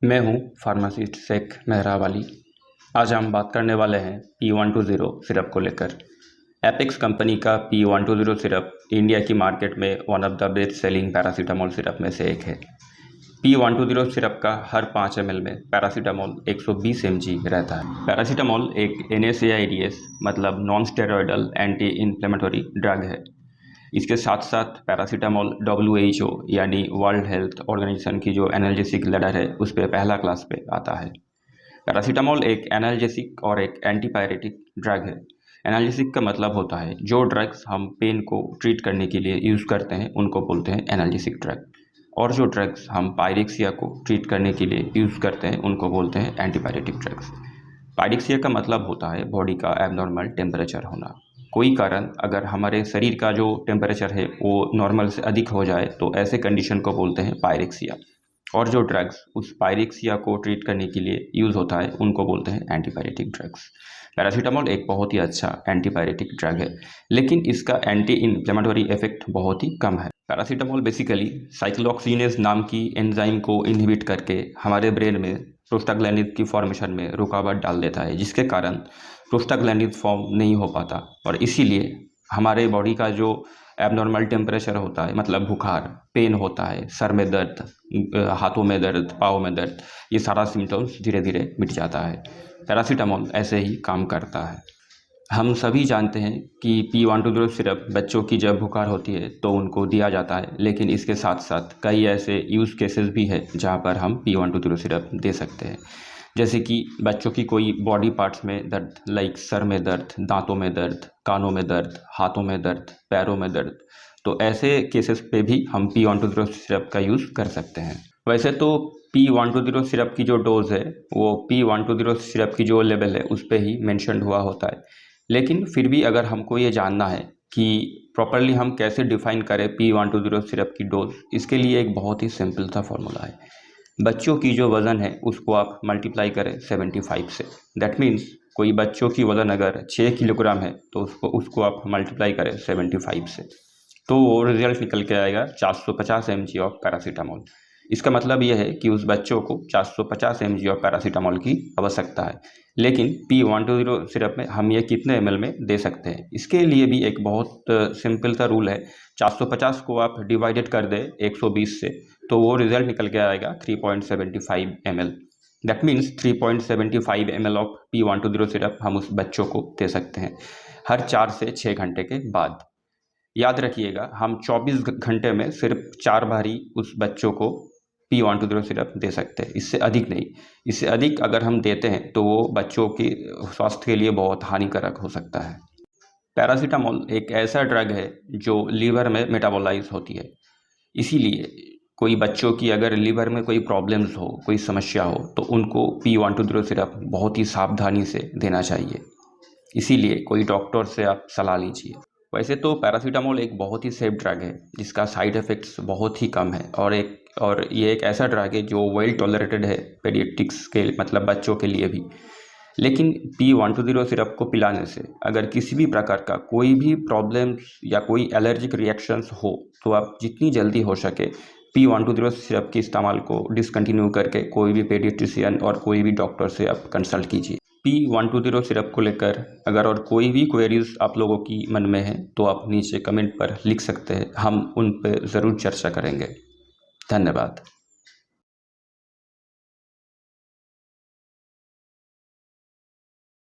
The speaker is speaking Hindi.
मैं हूं फार्मासिस्ट शेख मेहरावाली। आज हम बात करने वाले हैं P120 सिरप को लेकर। एपेक्स कंपनी का P120 सिरप इंडिया की मार्केट में one of the best selling paracetamol syrup में से एक है। P120 सिरप का हर 5 ml में पैरासीटामोल 120 mg रहता है। पैरासीटामोल एक NSAIDs मतलब non steroidal anti inflammatory drug है। इसके साथ साथ पैरासीटामोल WHO यानी वर्ल्ड हेल्थ ऑर्गेनाइजेशन की जो एनाल्जेसिक लेडर है उस पर पहला क्लास पे आता है। पैरासीटामोल एक एनाल्जेसिक और एक एंटीपायरेटिक ड्रग है। एनाल्जेसिक का मतलब होता है जो ड्रग्स हम पेन को ट्रीट करने के लिए यूज़ करते हैं उनको बोलते हैं एनाल्जेसिक ड्रग, और जो ड्रग्स हम पायरेक्सिया को ट्रीट करने के लिए यूज़ करते हैं उनको बोलते हैं एंटीपायरेटिक ड्रग्स। पायरेक्सिया का मतलब होता है बॉडी का एबनॉर्मल टेम्परेचर होना। कोई कारण अगर हमारे शरीर का जो टेम्परेचर है वो नॉर्मल से अधिक हो जाए तो ऐसे कंडीशन को बोलते हैं पायरेक्सिया, और जो ड्रग्स उस पायरेक्सिया को ट्रीट करने के लिए यूज़ होता है उनको बोलते हैं एंटीपायरेटिक ड्रग्स। पैरासीटामोल एक बहुत ही अच्छा एंटीपायरेटिक ड्रग है, लेकिन इसका एंटी इन्फ्लेमेटरी इफेक्ट बहुत ही कम है। पैरासीटामोल बेसिकली साइक्लोऑक्सीजिनेज नाम की एंजाइम को इनहिबिट करके हमारे ब्रेन में प्रोस्टाग्लैंडिन की फॉर्मेशन में रुकावट डाल देता है, जिसके कारण प्रोस्टाग्लैंडिन फॉर्म नहीं हो पाता, और इसीलिए हमारे बॉडी का जो एबनॉर्मल टेम्परेचर होता है मतलब बुखार, पेन होता है, सर में दर्द, हाथों में दर्द, पाँव में दर्द, ये सारा सिम्टम्स धीरे धीरे मिट जाता है। पैरासीटामोल ऐसे ही काम करता है। हम सभी जानते हैं कि P120 सिरप बच्चों की जब बुखार होती है तो उनको दिया जाता है, लेकिन इसके साथ साथ कई ऐसे यूज़ केसेस भी है जहाँ पर हम P120 सिरप दे सकते हैं। जैसे कि बच्चों की कोई बॉडी पार्ट्स में दर्द, लाइक सर में दर्द, दांतों में दर्द, कानों में दर्द, हाथों में दर्द, पैरों में दर्द, तो ऐसे केसेस पे भी हम P120 सिरप का यूज़ कर सकते हैं। वैसे तो P120 सिरप की जो डोज़ है वो P120 सिरप की जो लेवल है उस पर ही मेंशन हुआ होता है, लेकिन फिर भी अगर हमको ये जानना है कि प्रॉपरली हम कैसे डिफ़ाइन करें P120 सिरप की डोज, इसके लिए एक बहुत ही सिंपल सा फॉर्मूला है। बच्चों की जो वज़न है उसको आप मल्टीप्लाई करें 75 से। दैट मीन्स कोई बच्चों की वज़न अगर 6 किलोग्राम है तो उसको आप मल्टीप्लाई करें 75 से, तो वो रिजल्ट निकल के आएगा 450 mg ऑफ पैरासीटामोल। इसका मतलब यह है कि उस बच्चों को 450 mg ऑफ पैरासीटामोल की आवश्यकता है, लेकिन P120 सिरप में हम ये कितने ml में दे सकते हैं, इसके लिए भी एक बहुत सिंपल सा रूल है। 450 को आप डिवाइडेड कर दें 120 से तो वो रिजल्ट निकल के आएगा 3.75 ml। That means 3.75 ml of P120 syrup हम उस बच्चों को दे सकते हैं हर 4 से 6 घंटे के बाद। याद रखिएगा, हम 24 घंटे में सिर्फ 4 बार ही उस बच्चों को P120 सिरप दे सकते हैं, इससे अधिक नहीं। इससे अधिक अगर हम देते हैं तो वो बच्चों की स्वास्थ्य के लिए बहुत हानिकारक हो सकता है। पैरासीटामोल एक ऐसा ड्रग है जो लीवर में मेटाबोलाइज होती है, इसीलिए कोई बच्चों की अगर लीवर में कोई प्रॉब्लम्स हो, कोई समस्या हो, तो उनको P120 सिरप बहुत ही सावधानी से देना चाहिए। इसीलिए कोई डॉक्टर से आप सलाह लीजिए। वैसे तो पैरासीटामोल एक बहुत ही सेफ ड्रग है जिसका साइड इफ़ेक्ट्स बहुत ही कम है, और ये एक ऐसा ड्रग है जो वेल टॉलरेटेड है पेडियाट्रिक्स के मतलब बच्चों के लिए भी। लेकिन P120 सिरप को पिलाने से अगर किसी भी प्रकार का कोई भी प्रॉब्लम्स या कोई एलर्जिक रिएक्शंस हो तो आप जितनी जल्दी हो सके P120 सिरप के इस्तेमाल को डिसकंटिन्यू करके कोई भी पेडियाट्रिशियन और कोई भी डॉक्टर से आप कंसल्ट कीजिए। P120 सिरप को लेकर अगर और कोई भी क्वेरीज आप लोगों की मन में है तो आप नीचे कमेंट पर लिख सकते हैं, हम उन पर ज़रूर चर्चा करेंगे। धन्यवाद।